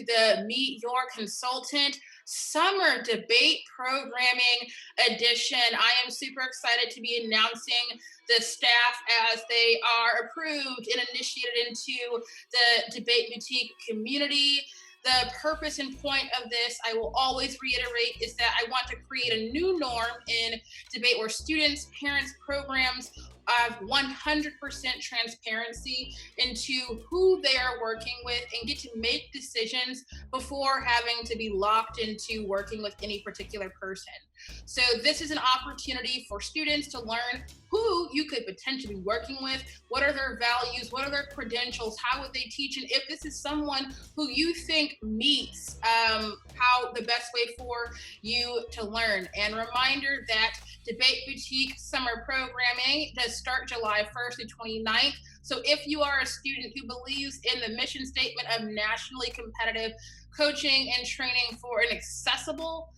the Meet Your Consultant Summer Debate Programming Edition. I am super excited to be announcing the staff as they are approved and initiated into the Debate Boutique community. The purpose and point of this, I will always reiterate, is that I want to create a new norm in debate where students, parents, programs have 100% transparency into who they are working with and get to make decisions before having to be locked into working with any particular person. So this is an opportunity for students to learn who you could potentially be working with, what are their values, what are their credentials, how would they teach, and if this is someone who you think meets how the best way for you to learn. And reminder that Debate Boutique Summer Programming does start July 1st to 29th. So if you are a student who believes in the mission statement of nationally competitive coaching and training for an accessible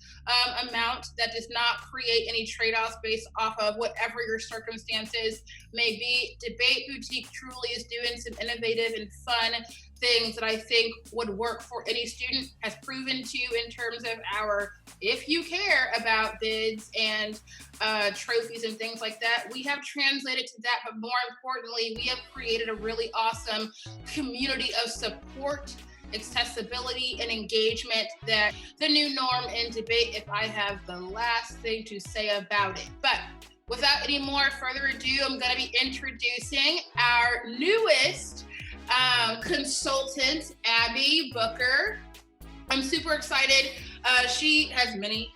amount that does not create any trade-offs based off of whatever your circumstances may be, Debate Boutique truly is doing some innovative and fun things that I think would work for any student, has proven to in terms of our, if you care about bids and trophies and things like that, we have translated to that, but more importantly, we have created a really awesome community of support, accessibility, and engagement that the new norm in debate, if I have the last thing to say about it. But without any more further ado, I'm going to be introducing our newest consultant, Abbie Booker. I'm super excited. She has many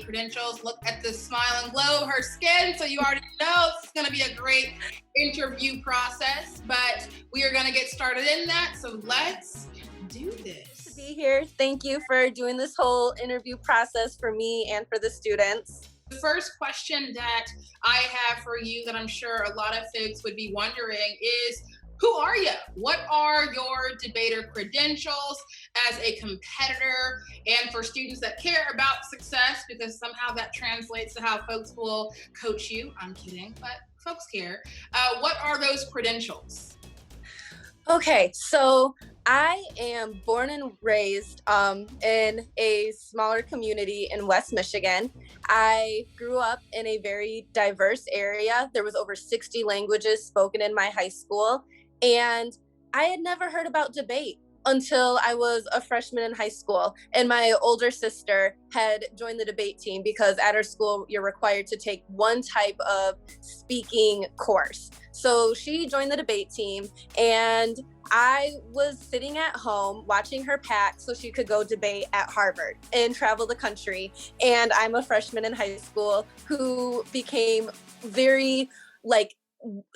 credentials. Look at the smile and glow of her skin, so you already know it's going to be a great interview process, but we are going to get started in that, so let's do this. To be here. Thank you for doing this whole interview process for me and for the students. The first question that I have for you that I'm sure a lot of folks would be wondering is, who are you? What are your debater credentials as a competitor? And for students that care about success, because somehow that translates to how folks will coach you. I'm kidding, but folks care. What are those credentials? Okay, so I am born and raised in a smaller community in West Michigan. I grew up in a very diverse area. There was over 60 languages spoken in my high school. And I had never heard about debate until I was a freshman in high school. And my older sister had joined the debate team because at our school, you're required to take one type of speaking course. So she joined the debate team, and I was sitting at home watching her pack so she could go debate at Harvard and travel the country. And I'm a freshman in high school who became very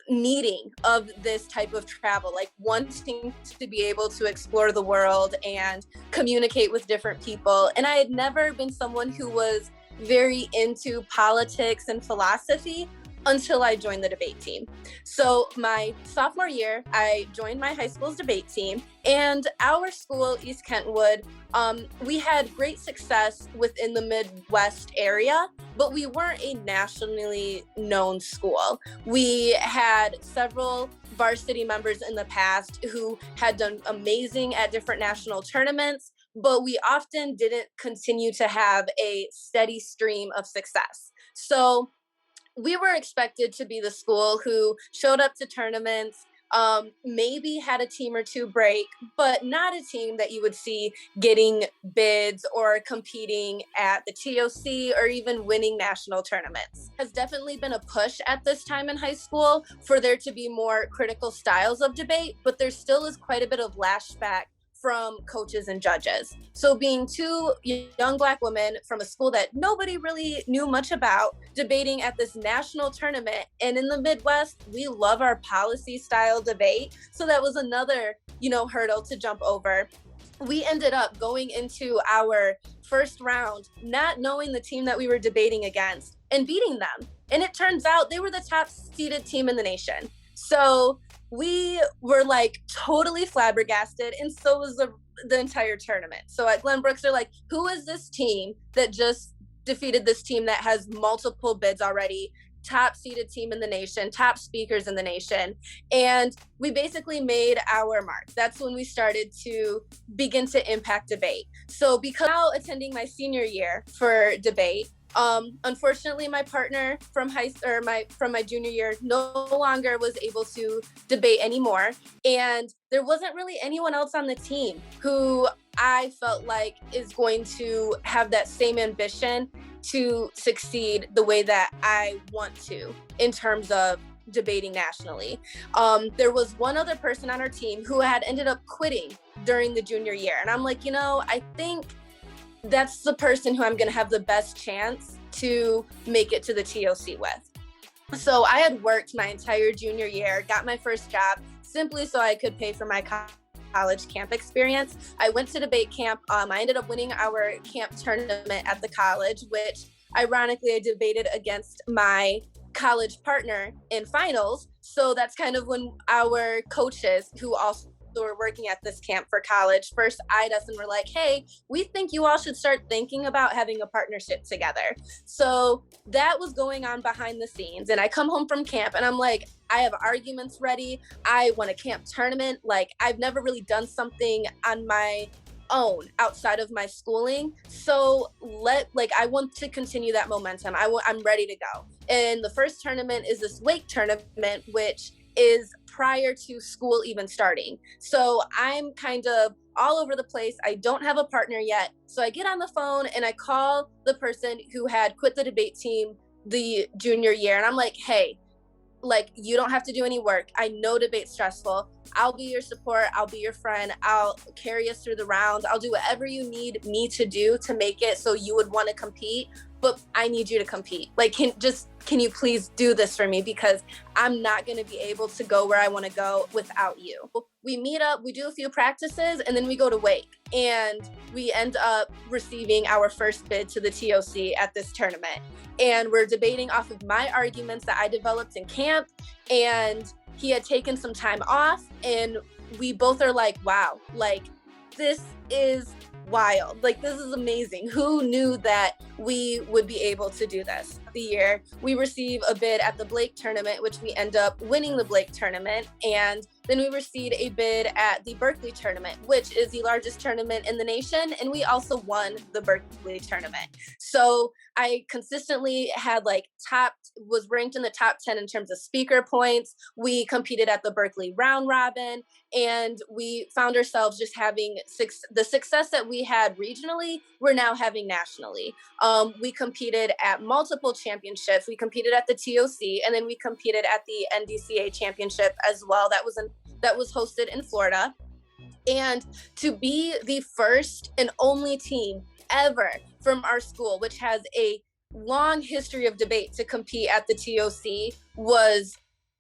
needing of this type of travel, wanting to be able to explore the world and communicate with different people. And I had never been someone who was very into politics and philosophy until I joined the debate team. So my sophomore year, I joined my high school's debate team, and our school, East Kentwood, we had great success within the Midwest area, but we weren't a nationally known school. We had several varsity members in the past who had done amazing at different national tournaments, but we often didn't continue to have a steady stream of success. So we were expected to be the school who showed up to tournaments, maybe had a team or two break, but not a team that you would see getting bids or competing at the TOC or even winning national tournaments. Has definitely been a push at this time in high school for there to be more critical styles of debate, but there still is quite a bit of lashback from coaches and judges. So being two young Black women from a school that nobody really knew much about, debating at this national tournament, and in the Midwest, we love our policy style debate. So that was another, hurdle to jump over. We ended up going into our first round, not knowing the team that we were debating against and beating them. And it turns out they were the top seeded team in the nation. So we were totally flabbergasted, and so was the entire tournament. So at Glenbrooks, they're like, who is this team that just defeated this team that has multiple bids already? top seeded team in the nation, top speakers in the nation. And we basically made our mark. That's when we started to begin to impact debate. So because now attending my senior year for debate, unfortunately, my partner from my junior year no longer was able to debate anymore, and there wasn't really anyone else on the team who I felt like is going to have that same ambition to succeed the way that I want to in terms of debating nationally. There was one other person on our team who had ended up quitting during the junior year, and I'm like, I think that's the person who I'm going to have the best chance to make it to the TOC with. So I had worked my entire junior year, got my first job simply so I could pay for my college camp experience. I went to debate camp. I ended up winning our camp tournament at the college, which ironically I debated against my college partner in finals. So that's kind of when our coaches, who also were working at this camp for college, first eyed us and were like, hey, we think you all should start thinking about having a partnership together. So that was going on behind the scenes. And I come home from camp and I'm like, I have arguments ready. I won a camp tournament. Like, I've never really done something on my own outside of my schooling. So I want to continue that momentum. I'm ready to go. And the first tournament is this wake tournament, which is prior to school even starting. So I'm kind of all over the place. I don't have a partner yet. So I get on the phone and I call the person who had quit the debate team the junior year. And I'm like, hey, you don't have to do any work. I know debate's stressful. I'll be your support. I'll be your friend. I'll carry us through the rounds. I'll do whatever you need me to do to make it so you would want to compete. But I need you to compete. Can you please do this for me? Because I'm not going to be able to go where I want to go without you. We meet up, we do a few practices, and then we go to wake. And we end up receiving our first bid to the TOC at this tournament. And we're debating off of my arguments that I developed in camp. And he had taken some time off. And we both are like, wow, this is wild. This is amazing. Who knew that we would be able to do this? The year we receive a bid at the Blake tournament, which we end up winning the Blake tournament. And then we received a bid at the Berkeley tournament, which is the largest tournament in the nation. And we also won the Berkeley tournament. So I consistently had was ranked in the top 10 in terms of speaker points. We competed at the Berkeley round robin, and we found ourselves just having the success that we had regionally, we're now having nationally. We competed at multiple championships. We competed at the TOC, and then we competed at the NDCA championship as well. That was hosted in Florida. And to be the first and only team ever from our school, which has a long history of debate, to compete at the TOC was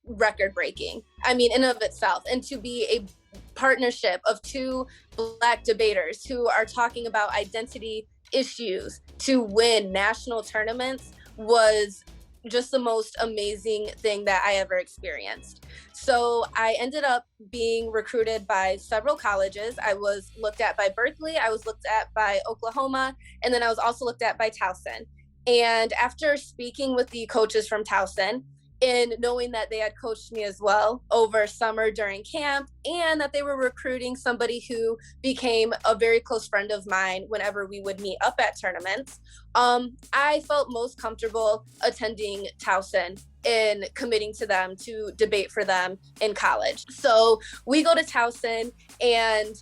record breaking. I mean, in and of itself. And to be a partnership of two Black debaters who are talking about identity issues to win national tournaments was just the most amazing thing that I ever experienced. So I ended up being recruited by several colleges. I was looked at by Berkeley, I was looked at by Oklahoma, and then I was also looked at by Towson. And after speaking with the coaches from Towson, and knowing that they had coached me as well over summer during camp, and that they were recruiting somebody who became a very close friend of mine whenever we would meet up at tournaments, I felt most comfortable attending Towson and committing to them to debate for them in college. So we go to Towson, and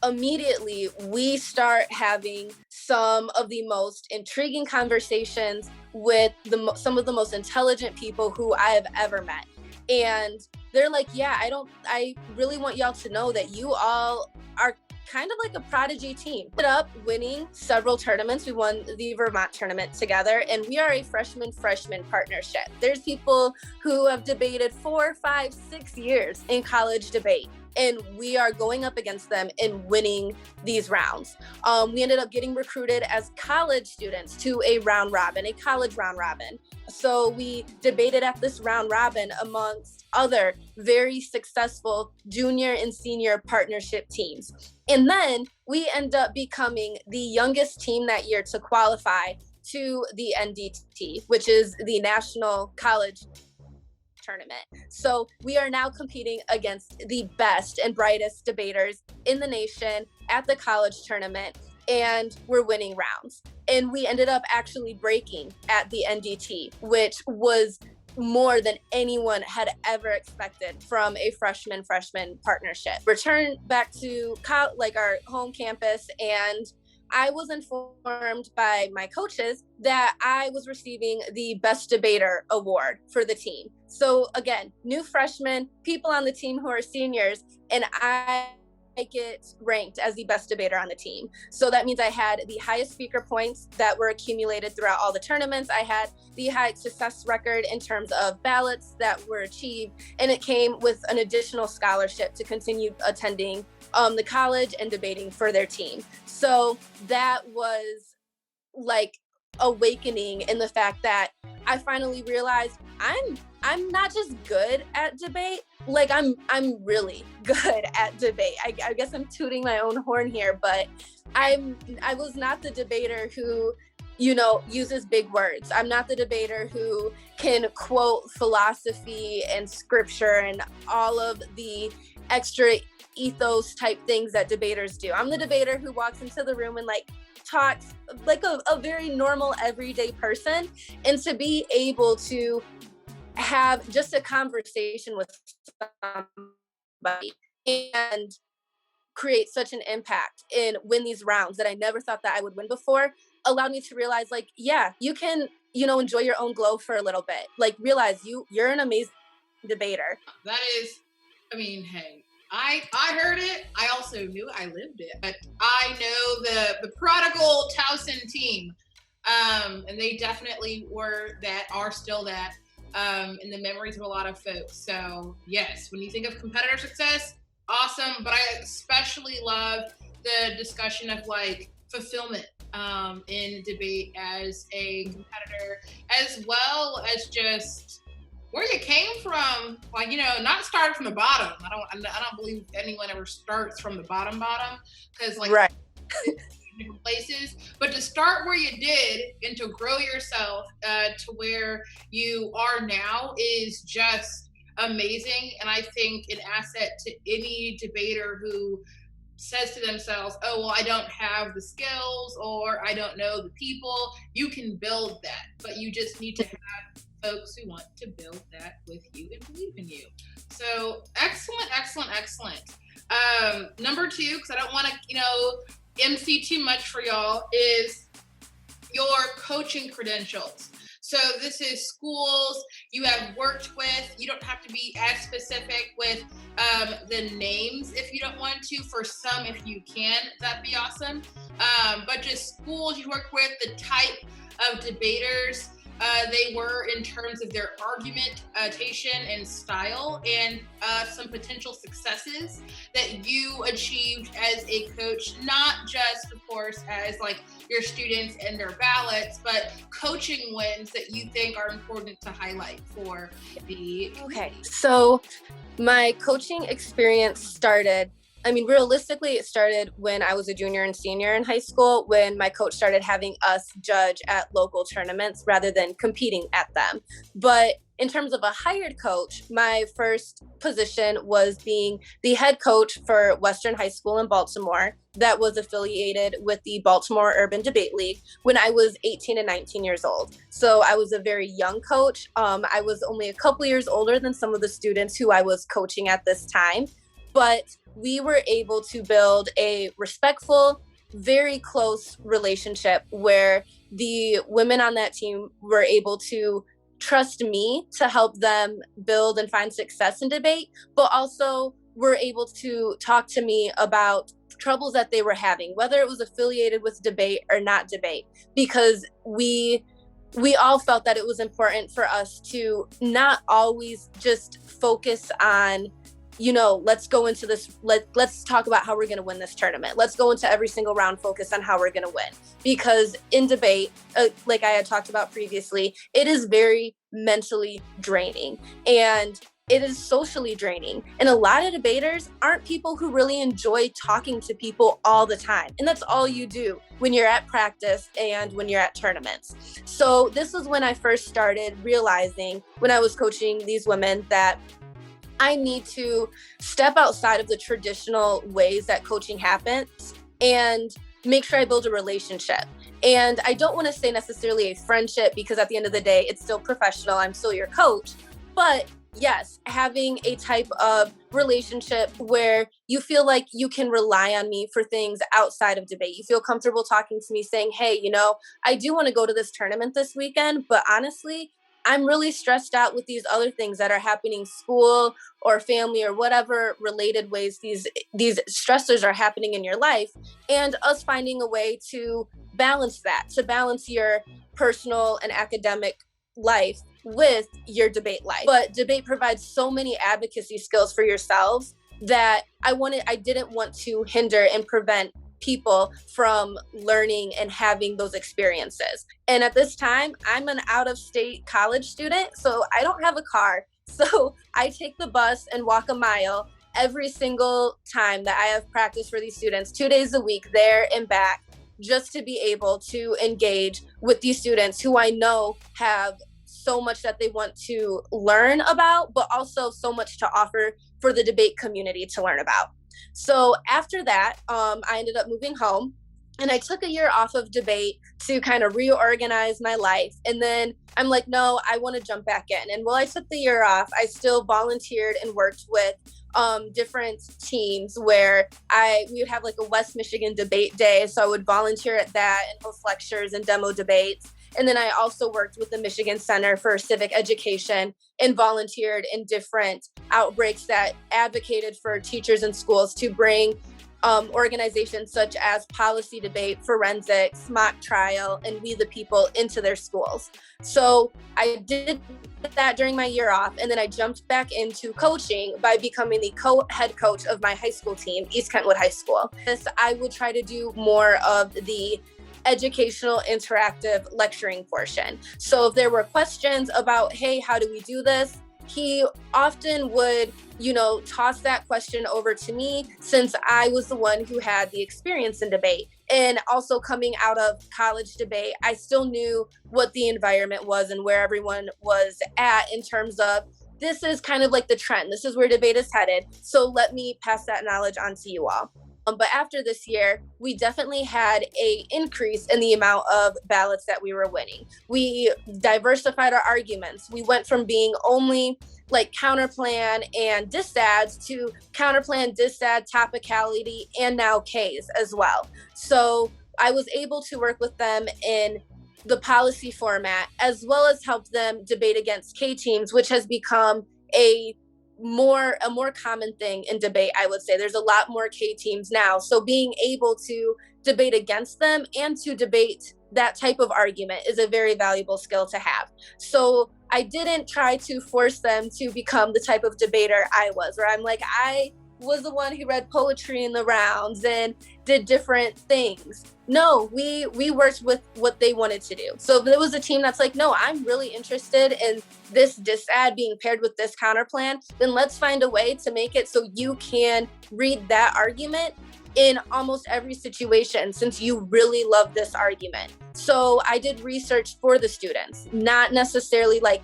immediately we start having some of the most intriguing conversations with some of the most intelligent people who I have ever met. And they're like, yeah, I really want y'all to know that you all are kind of like a prodigy team. Ended up winning several tournaments. We won the Vermont tournament together, and we are a freshman partnership. There's people who have debated 4, 5, 6 years in college debate, and we are going up against them and winning these rounds. We ended up getting recruited as college students to a college round robin. So we debated at this round robin amongst other very successful junior and senior partnership teams. And then we end up becoming the youngest team that year to qualify to the NDT, which is the National College Tournament. So we are now competing against the best and brightest debaters in the nation at the college tournament, and we're winning rounds. And we ended up actually breaking at the NDT, which was more than anyone had ever expected from a freshman partnership. Returned back to our home campus, and I was informed by my coaches that I was receiving the Best Debater Award for the team. So again, new freshmen, people on the team who are seniors, and I get ranked as the best debater on the team. So that means I had the highest speaker points that were accumulated throughout all the tournaments. I had the highest success record in terms of ballots that were achieved, and it came with an additional scholarship to continue attending the college and debating for their team. So that was like awakening in the fact that I finally realized I'm not just good at debate, like I'm really good at debate. I guess I'm tooting my own horn here, but I was not the debater who, uses big words. I'm not the debater who can quote philosophy and scripture and all of the extra ethos type things that debaters do. I'm the debater who walks into the room and talks like a very normal everyday person, and to be able to have just a conversation with somebody and create such an impact and win these rounds that I never thought that I would win before allowed me to realize you can enjoy your own glow for a little bit, realize you're an amazing debater. That is, hey, I heard it. I also knew I lived it. But I know the prodigal Towson team, and they definitely are still that, in the memories of a lot of folks. So yes, when you think of competitor success, awesome. But I especially love the discussion of fulfillment in debate as a competitor, as well as just where you came from, not starting from the bottom. I don't believe anyone ever starts from the bottom, because right. different places, but to start where you did and to grow yourself to where you are now is just amazing. And I think an asset to any debater who says to themselves, oh, well, I don't have the skills or I don't know the people. You can build that, but you just need to have folks who want to build that with you and believe in you. So excellent. Number 2, because I don't want to, MC too much for y'all, is your coaching credentials. So this is schools you have worked with. You don't have to be as specific with the names if you don't want to. For some, if you can, that'd be awesome. But just schools you work with, the type of debaters they were in terms of their argumentation and style, and some potential successes that you achieved as a coach, not just, of course, as your students and their ballots, but coaching wins that you think are important to highlight for the... Okay, so my coaching experience started, realistically, it started when I was a junior and senior in high school, when my coach started having us judge at local tournaments rather than competing at them. But in terms of a hired coach, my first position was being the head coach for Western High School in Baltimore that was affiliated with the Baltimore Urban Debate League when I was 18 and 19 years old. So I was a very young coach. I was only a couple years older than some of the students who I was coaching at this time. But we were able to build a respectful, very close relationship where the women on that team were able to trust me to help them build and find success in debate, but also were able to talk to me about troubles that they were having, whether it was affiliated with debate or not debate, because we all felt that it was important for us to not always just focus on, let's go into this, let's talk about how we're going to win this tournament. Let's go into every single round focus on how we're going to win. Because in debate, like I had talked about previously, it is very mentally draining. And it is socially draining. And a lot of debaters aren't people who really enjoy talking to people all the time. And that's all you do when you're at practice and when you're at tournaments. So this was when I first started realizing, when I was coaching these women, that I need to step outside of the traditional ways that coaching happens and make sure I build a relationship. And I don't want to say necessarily a friendship, because at the end of the day, it's still professional. I'm still your coach. But yes, having a type of relationship where you feel like you can rely on me for things outside of debate. You feel comfortable talking to me, saying, hey, I do want to go to this tournament this weekend, but honestly, I'm really stressed out with these other things that are happening, school or family or whatever related ways these stressors are happening in your life, and us finding a way to balance that, to balance your personal and academic life with your debate life. But debate provides so many advocacy skills for yourselves that I didn't want to hinder and prevent people from learning and having those experiences. And at this time, I'm an out-of-state college student, so I don't have a car. So I take the bus and walk a mile every single time that I have practice for these students, 2 days a week, there and back, just to be able to engage with these students who I know have so much that they want to learn about, but also so much to offer for the debate community to learn about. So after that, I ended up moving home, and I took a year off of debate to kind of reorganize my life. And then I'm like, no, I want to jump back in. And while I took the year off, I still volunteered and worked with different teams where we would have like a West Michigan debate day. So I would volunteer at that and host lectures and demo debates. And then I also worked with the Michigan Center for Civic Education and volunteered in different outbreaks that advocated for teachers and schools to bring organizations such as policy debate, forensics, mock trial, and We the People into their schools. So I did that during my year off, and then I jumped back into coaching by becoming the co-head coach of my high school team, East Kentwood High School. I would try to do more of the educational interactive lecturing portion. So if there were questions about, hey, how do we do this? He often would, toss that question over to me, since I was the one who had the experience in debate. And also coming out of college debate, I still knew what the environment was and where everyone was at in terms of, this is kind of like the trend. This is where debate is headed. So let me pass that knowledge on to you all. But after this year, we definitely had an increase in the amount of ballots that we were winning. We diversified our arguments. We went from being only like counterplan and disads to counterplan, disad, topicality, and now Ks as well. So I was able to work with them in the policy format, as well as help them debate against K teams, which has become a more common thing in debate. I would say there's a lot more K teams now. So being able to debate against them and to debate that type of argument is a very valuable skill to have. So I didn't try to force them to become the type of debater I was, where I'm like, I was the one who read poetry in the rounds and did different things. No, we worked with what they wanted to do. So if there was a team that's like, no, I'm really interested in this disad being paired with this counterplan, then let's find a way to make it so you can read that argument in almost every situation, since you really love this argument. So I did research for the students, not necessarily like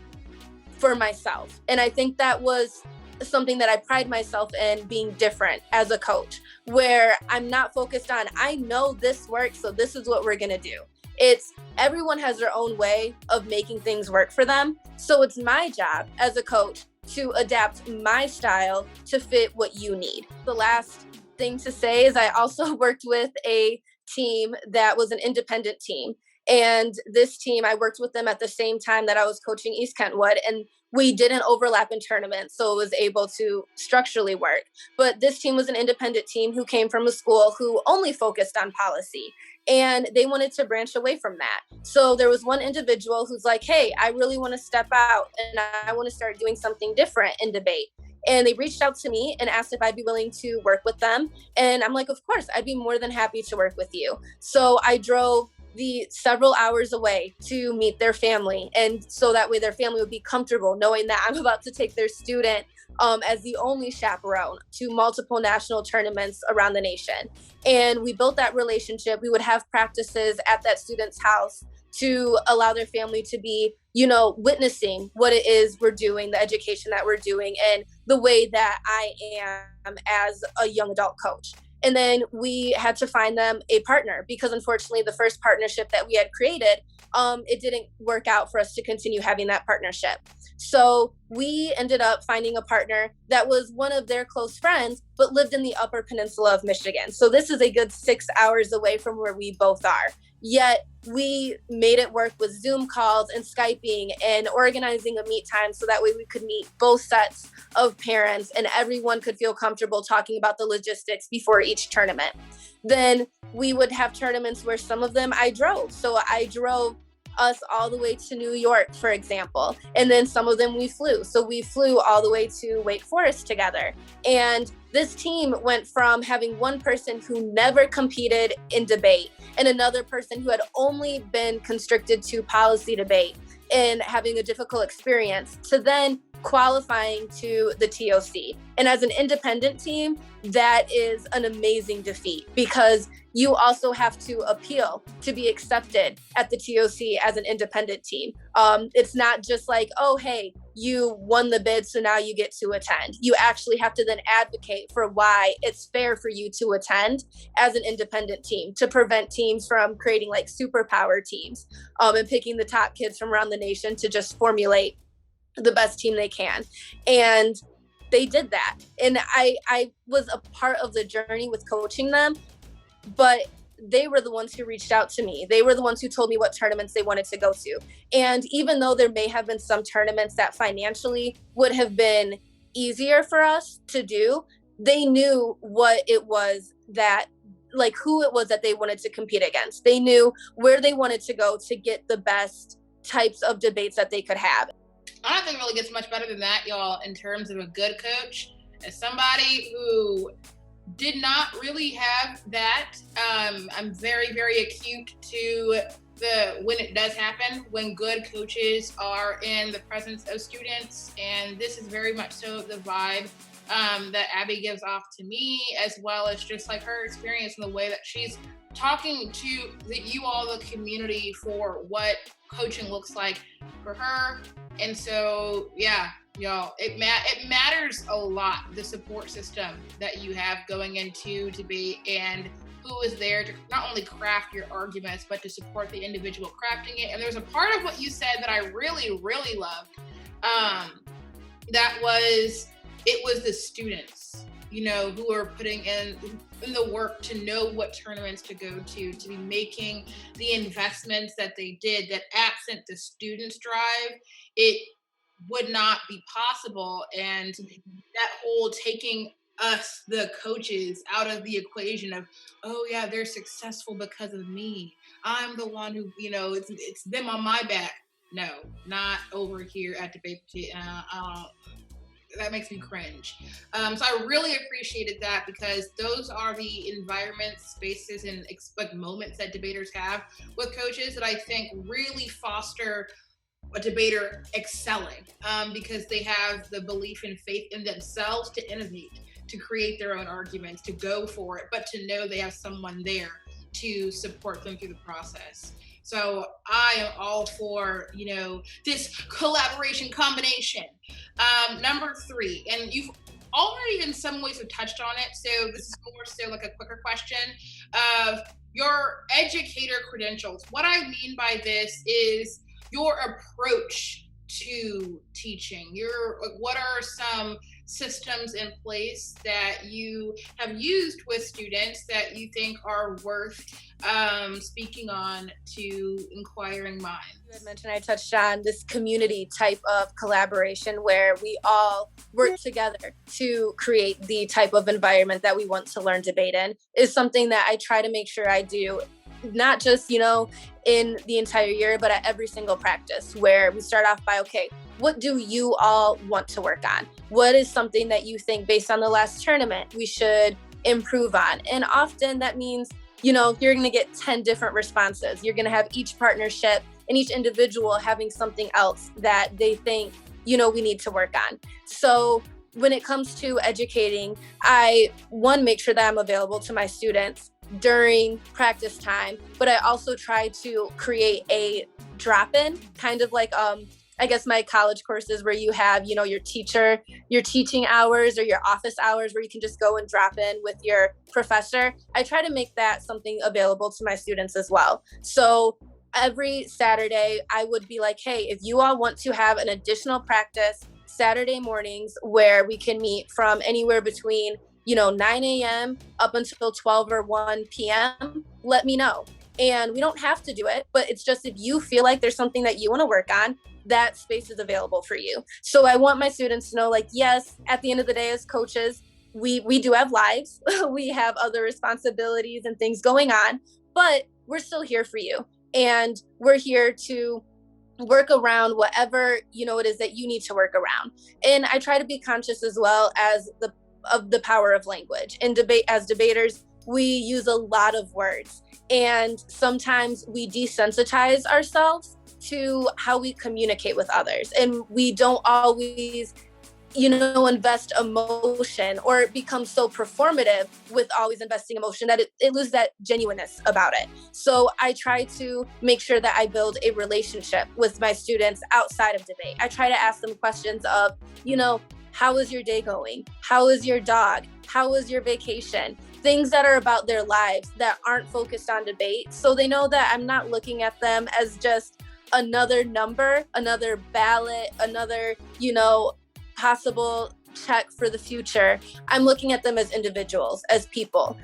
for myself. And I think that was something that I pride myself in, being different as a coach, where I'm not focused on, I know this works, so this is what we're going to do. It's everyone has their own way of making things work for them. So it's my job as a coach to adapt my style to fit what you need. The last thing to say is I also worked with a team that was an independent team. And this team, I worked with them at the same time that I was coaching East Kentwood, and we didn't overlap in tournaments, so it was able to structurally work. But this team was an independent team who came from a school who only focused on policy, and they wanted to branch away from that. So there was one individual who's like, hey, I really want to step out and I want to start doing something different in debate. And they reached out to me and asked if I'd be willing to work with them. And I'm like, of course, I'd be more than happy to work with you. So I drove the several hours away to meet their family. And so that way their family would be comfortable knowing that I'm about to take their student as the only chaperone to multiple national tournaments around the nation. And we built that relationship. We would have practices at that student's house to allow their family to be, witnessing what it is we're doing, the education that we're doing, and the way that I am as a young adult coach. And then we had to find them a partner because unfortunately the first partnership that we had created, it didn't work out for us to continue having that partnership. So we ended up finding a partner that was one of their close friends, but lived in the Upper Peninsula of Michigan. So this is a good 6 hours away from where we both are. Yet we made it work with Zoom calls and Skyping and organizing a meet time so that way we could meet both sets of parents and everyone could feel comfortable talking about the logistics before each tournament. Then we would have tournaments where some of them I drove. So I drove us all the way to New York, for example. And then some of them we flew. So we flew all the way to Wake Forest together. And this team went from having one person who never competed in debate and another person who had only been constricted to policy debate and having a difficult experience to then qualifying to the TOC. And as an independent team, that is an amazing defeat because you also have to appeal to be accepted at the TOC as an independent team. It's not just like, oh, hey, you won the bid, so now you get to attend. You actually have to then advocate for why it's fair for you to attend as an independent team to prevent teams from creating like superpower teams and picking the top kids from around the nation to just formulate the best team they can. And they did that. And I was a part of the journey with coaching them, but they were the ones who reached out to me. They were the ones who told me what tournaments they wanted to go to. And even though there may have been some tournaments that financially would have been easier for us to do, they knew what it was that, like who it was that they wanted to compete against. They knew where they wanted to go to get the best types of debates that they could have. I don't think it really gets much better than that, y'all, in terms of a good coach. As somebody who did not really have that, I'm very, very acute to when it does happen, when good coaches are in the presence of students. And this is very much so the vibe that Abbie gives off to me, as well as just like her experience and the way that she's talking to you all, the community, for what coaching looks like for her. And so, yeah, y'all, it matters a lot, the support system that you have going into debate and who is there to not only craft your arguments, but to support the individual crafting it. And there's a part of what you said that I really, really loved. It was the students, who are putting in the work to know what tournaments to go to be making the investments that they did, that absent the students' drive, it would not be possible. And that whole taking us, the coaches, out of the equation of, oh yeah, they're successful because of me. I'm the one who, it's them on my back. No, not over here at Debate. That makes me cringe. So I really appreciated that, because those are the environments, spaces, and moments that debaters have with coaches that I think really foster a debater excelling, because they have the belief and faith in themselves to innovate, to create their own arguments, to go for it, but to know they have someone there to support them through the process. So I am all for, this collaboration combination. Number 3, and you've already in some ways have touched on it, so this is more so like a quicker question of your educator credentials. What I mean by this is your approach to teaching. What are some systems in place that you have used with students that you think are worth speaking on to inquiring minds? You had mentioned, I touched on this community type of collaboration where we all work together to create the type of environment that we want to learn debate in, is something that I try to make sure I do, not just, in the entire year, but at every single practice, where we start off by, okay, what do you all want to work on? What is something that you think, based on the last tournament, we should improve on? And often that means you're going to get 10 different responses. You're going to have each partnership and each individual having something else that they think, we need to work on. So when it comes to educating, I, one, make sure that I'm available to my students during practice time, but I also try to create a drop-in, kind of like, I guess my college courses where you have, your teaching hours or your office hours where you can just go and drop in with your professor. I try to make that something available to my students as well. So every Saturday, I would be like, hey, if you all want to have an additional practice Saturday mornings where we can meet from anywhere between 9 a.m. up until 12 or 1 p.m., let me know. And we don't have to do it, but it's just if you feel like there's something that you want to work on, that space is available for you. So I want my students to know, like, yes, at the end of the day as coaches, we do have lives. We have other responsibilities and things going on, but we're still here for you. And we're here to work around whatever, it is that you need to work around. And I try to be conscious as well as of the power of language. In debate, as debaters, we use a lot of words, and sometimes we desensitize ourselves to how we communicate with others, and we don't always invest emotion, or it becomes so performative with always investing emotion that it loses that genuineness about it. So I try to make sure that I build a relationship with my students outside of debate. I try to ask them questions of, how is your day going? How is your dog? How was your vacation? Things that are about their lives that aren't focused on debate. So they know that I'm not looking at them as just another number, another ballot, another, possible check for the future. I'm looking at them as individuals, as people,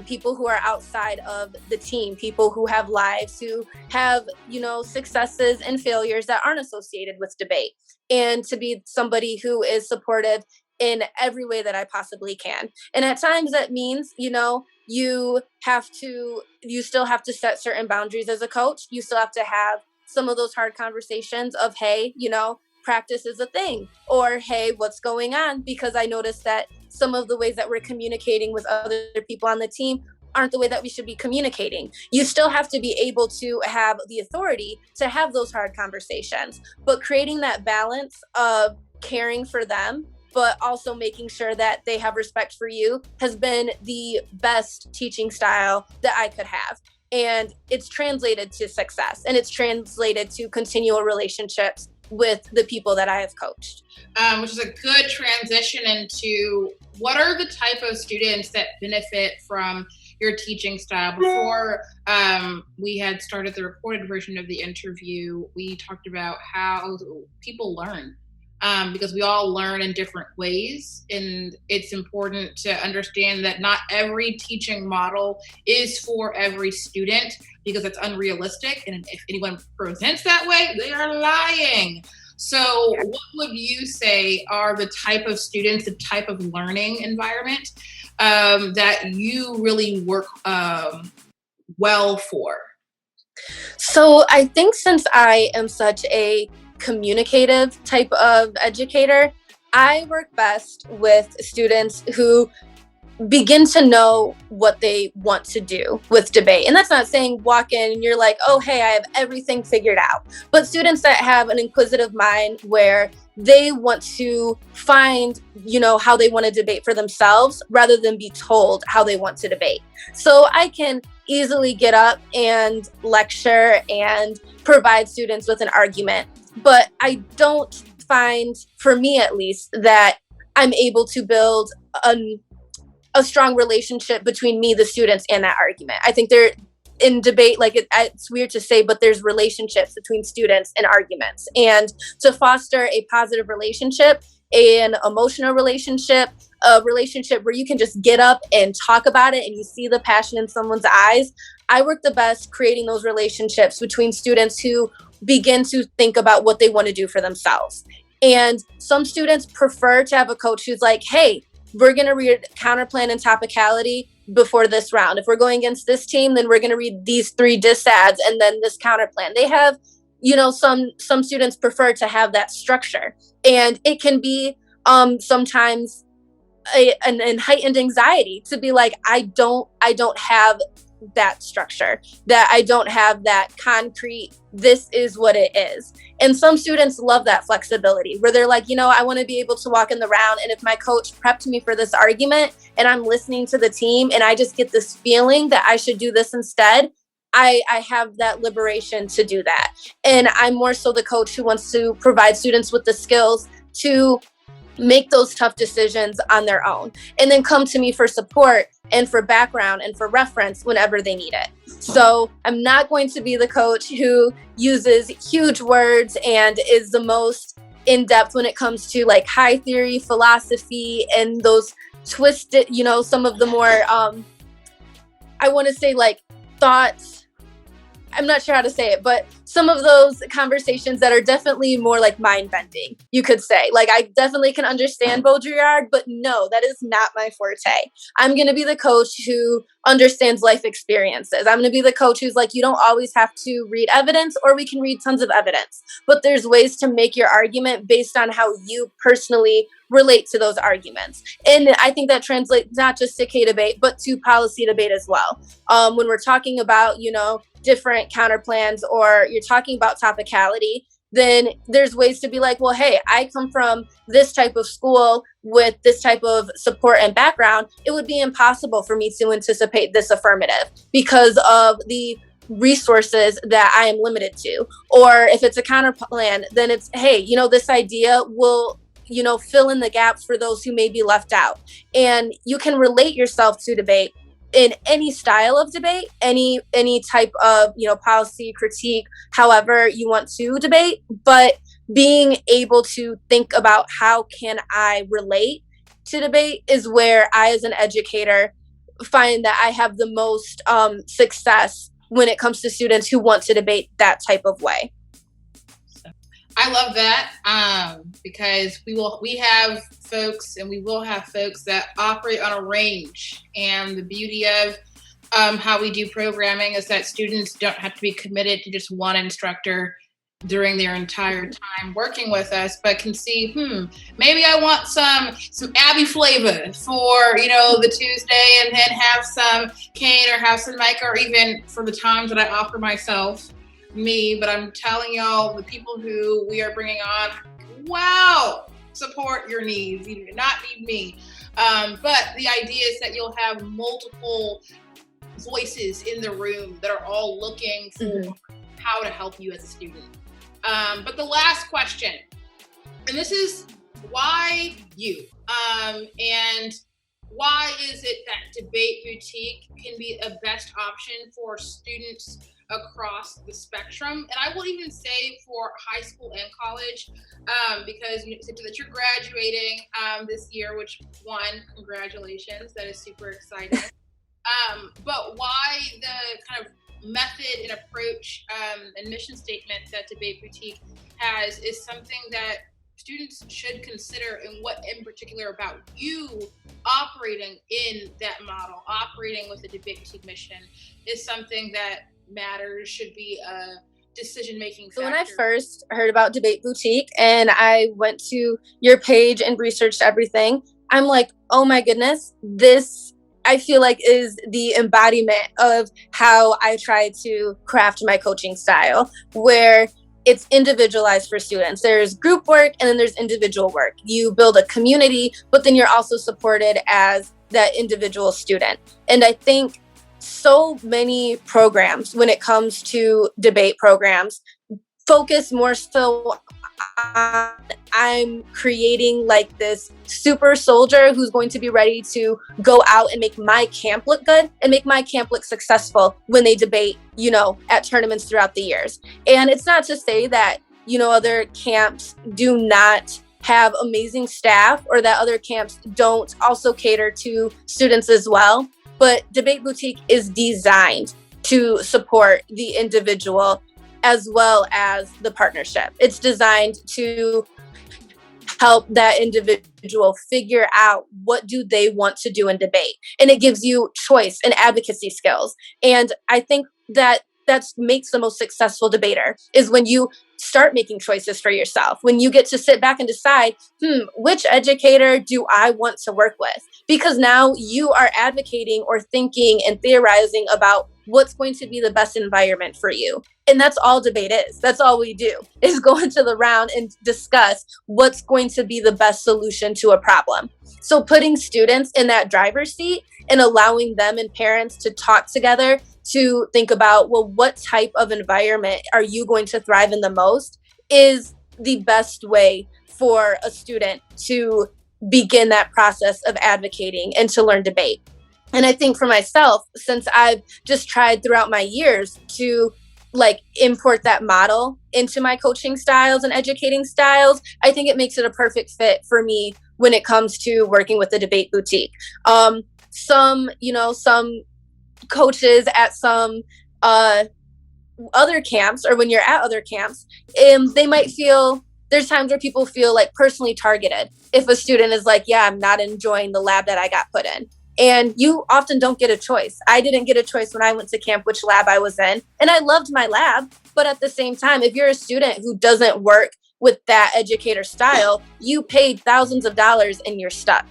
people who are outside of the team, people who have lives, who have, successes and failures that aren't associated with debate. And to be somebody who is supportive in every way that I possibly can. And at times that means, you still have to set certain boundaries as a coach. You still have to have some of those hard conversations of, hey, practice is a thing, or hey, what's going on? Because I noticed that some of the ways that we're communicating with other people on the team aren't the way that we should be communicating. You still have to be able to have the authority to have those hard conversations, but creating that balance of caring for them, but also making sure that they have respect for you has been the best teaching style that I could have. And it's translated to success, and it's translated to continual relationships with the people that I have coached. Which is a good transition into what are the type of students that benefit from your teaching style. Before we had started the recorded version of the interview, we talked about how people learn. Because we all learn in different ways, and it's important to understand that not every teaching model is for every student, because it's unrealistic, and if anyone presents that way, they are lying. So what would you say are the type of students, the type of learning environment that you really work well for? So I think since I am such a communicative type of educator, I work best with students who begin to know what they want to do with debate. And that's not saying walk in and you're like, oh, hey, I have everything figured out. But students that have an inquisitive mind where they want to find, how they want to debate for themselves rather than be told how they want to debate. So I can easily get up and lecture and provide students with an argument. But I don't find, for me at least, that I'm able to build a strong relationship between me, the students, and that argument. I think they're in debate, like it's weird to say, but there's relationships between students and arguments. And to foster a positive relationship, an emotional relationship, a relationship where you can just get up and talk about it and you see the passion in someone's eyes, I work the best creating those relationships between students who begin to think about what they want to do for themselves. And some students prefer to have a coach who's like, hey, we're going to read counterplan and topicality before this round. If we're going against this team, then we're going to read these 3 disads and then this counterplan. They have, some students prefer to have that structure. And it can be sometimes an heightened anxiety to be like, I don't have that structure, that I don't have that concrete, this is what it is. And some students love that flexibility where they're like, I want to be able to walk in the round. And if my coach prepped me for this argument and I'm listening to the team and I just get this feeling that I should do this instead, I have that liberation to do that. And I'm more so the coach who wants to provide students with the skills to make those tough decisions on their own, and then come to me for support and for background and for reference whenever they need it. So I'm not going to be the coach who uses huge words and is the most in-depth when it comes to like high theory, philosophy, and those twisted, some of the more, I want to say like thoughts, I'm not sure how to say it, but some of those conversations that are definitely more like mind bending, you could say. Like, I definitely can understand Baudrillard, but no, that is not my forte. I'm going to be the coach who understands life experiences. I'm going to be the coach who's like, you don't always have to read evidence, or we can read tons of evidence, but there's ways to make your argument based on how you personally relate to those arguments. And I think that translates not just to K-debate, but to policy debate as well. When we're talking about, different counter plans, or you're talking about topicality, then there's ways to be like, well, hey, I come from this type of school with this type of support and background. It would be impossible for me to anticipate this affirmative because of the resources that I am limited to. Or if it's a counter plan, then it's, hey, this idea will fill in the gaps for those who may be left out. And you can relate yourself to debate in any style of debate, any type of, policy critique, however you want to debate, but being able to think about how can I relate to debate is where I, as an educator, find that I have the most success when it comes to students who want to debate that type of way. I love that because we have folks, and we will have folks that operate on a range. And the beauty of how we do programming is that students don't have to be committed to just one instructor during their entire time working with us, but can see, maybe I want some Abbie flavor for, the Tuesday, and then have some Kane or have some Micah, or even for the times that I offer myself, me. But I'm telling y'all, the people who we are bringing on, wow, support your needs. You do not need me. But the idea is that you'll have multiple voices in the room that are all looking for how to help you as a student. But the last question, and this is why you, and why is it that Debate Boutique can be a best option for students across the spectrum? And I will even say for high school and college, because you said that you're graduating this year, which, one, congratulations, that is super exciting. But why the kind of method and approach and mission statement that Debate Boutique has is something that students should consider, and what in particular about you operating in that model, operating with the Debate Boutique mission, is something that matters, should be a decision-making factor. So when I first heard about Debate Boutique and I went to your page and researched everything, I'm like, oh my goodness, this I feel like is the embodiment of how I try to craft my coaching style, where it's individualized for students. There's group work and then there's individual work. You build a community, but then you're also supported as that individual student. And I think so many programs, when it comes to debate programs, focus more so on I'm creating like this super soldier who's going to be ready to go out and make my camp look good and make my camp look successful when they debate, at tournaments throughout the years. And it's not to say that, other camps do not have amazing staff, or that other camps don't also cater to students as well. But Debate Boutique is designed to support the individual as well as the partnership. It's designed to help that individual figure out what do they want to do in debate. And it gives you choice and advocacy skills. And I think that that makes the most successful debater is when you start making choices for yourself, when you get to sit back and decide, which educator do I want to work with? Because now you are advocating or thinking and theorizing about what's going to be the best environment for you. And that's all debate is. That's all we do, is go into the round and discuss what's going to be the best solution to a problem. So putting students in that driver's seat and allowing them and parents to talk together to think about, well, what type of environment are you going to thrive in the most, is the best way for a student to begin that process of advocating and to learn debate. And I think for myself, since I've just tried throughout my years to import that model into my coaching styles and educating styles, I think it makes it a perfect fit for me when it comes to working with the debate boutique. Some coaches at some other camps, or when you're at other camps, they might feel, there's times where people feel like personally targeted if a student is like, yeah, I'm not enjoying the lab that I got put in. And you often don't get a choice. I didn't get a choice when I went to camp which lab I was in. And I loved my lab. But at the same time, if you're a student who doesn't work with that educator style, you paid thousands of dollars and you're stuck.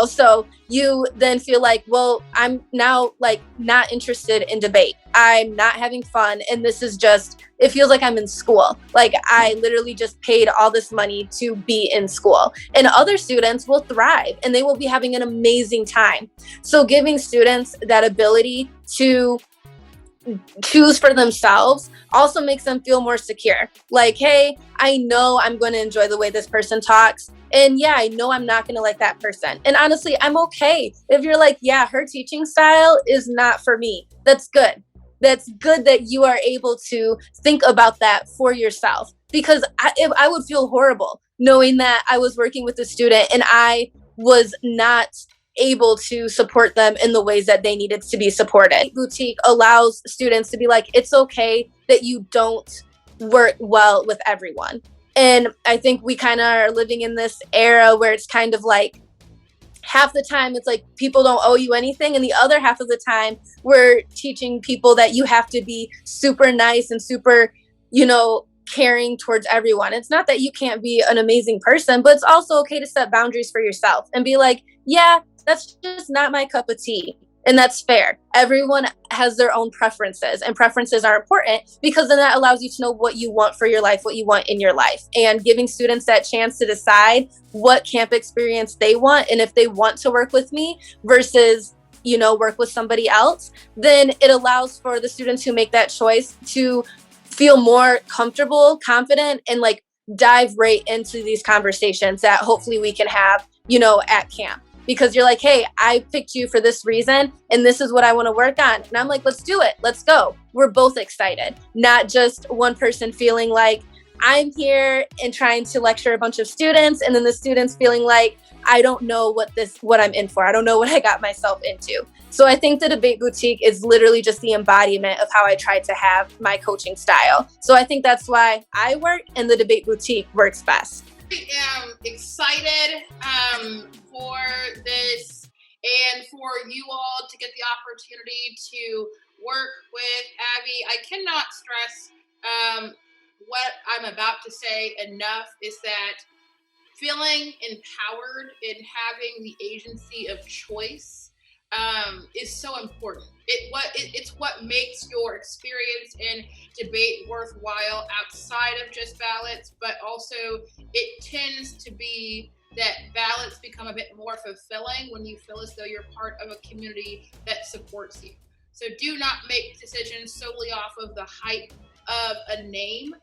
So you then feel like, well, I'm now not interested in debate. I'm not having fun. And this is just, it feels like I'm in school. Like I literally just paid all this money to be in school. And other students will thrive and they will be having an amazing time. So giving students that ability to choose for themselves also makes them feel more secure. Like, hey, I know I'm going to enjoy the way this person talks. And yeah, I know I'm not going to like that person. And honestly, I'm okay if you're like, yeah, her teaching style is not for me. That's good. That's good that you are able to think about that for yourself, because I would feel horrible knowing that I was working with a student and I was not able to support them in the ways that they needed to be supported. Boutique allows students to be like, it's okay that you don't work well with everyone. And I think we kind of are living in this era where it's kind of like half the time it's like people don't owe you anything. And the other half of the time we're teaching people that you have to be super nice and super, caring towards everyone. It's not that you can't be an amazing person, but it's also okay to set boundaries for yourself and be like, yeah, that's just not my cup of tea. And that's fair. Everyone has their own preferences, and preferences are important because then that allows you to know what you want for your life, what you want in your life, and giving students that chance to decide what camp experience they want. And if they want to work with me versus, work with somebody else, then it allows for the students who make that choice to feel more comfortable, confident, and dive right into these conversations that hopefully we can have, at camp. Because you're like, hey, I picked you for this reason, and this is what I want to work on. And I'm like, let's do it. Let's go. We're both excited. Not just one person feeling like I'm here and trying to lecture a bunch of students, and then the students feeling like, I don't know what I'm in for. I don't know what I got myself into. So I think the Debate Boutique is literally just the embodiment of how I try to have my coaching style. So I think that's why I work and the Debate Boutique works best. I am excited for this and for you all to get the opportunity to work with Abbie. I cannot stress what I'm about to say enough, is that feeling empowered and having the agency of choice is so important. It's what makes your experience in debate worthwhile outside of just ballots, but also it tends to be that ballots become a bit more fulfilling when you feel as though you're part of a community that supports you. So do not make decisions solely off of the hype of a name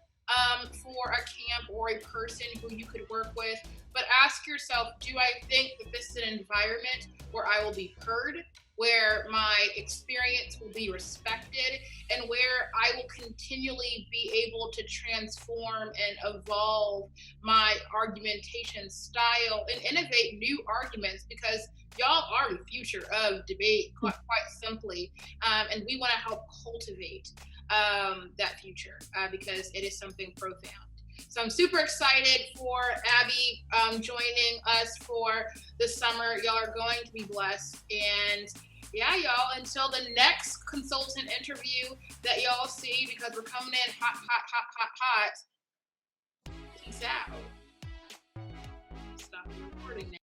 for a camp or a person who you could work with, but ask yourself, do I think that this is an environment where I will be heard, where my experience will be respected, and where I will continually be able to transform and evolve my argumentation style and innovate new arguments, because y'all are the future of debate, quite simply, and we want to help cultivate that future because it is something profound. So I'm super excited for Abbie joining us for the summer. Y'all are going to be blessed, and Yeah, y'all, until the next consultant interview that y'all see, because we're coming in hot, hot, hot, hot, hot. Peace out. Stop recording now.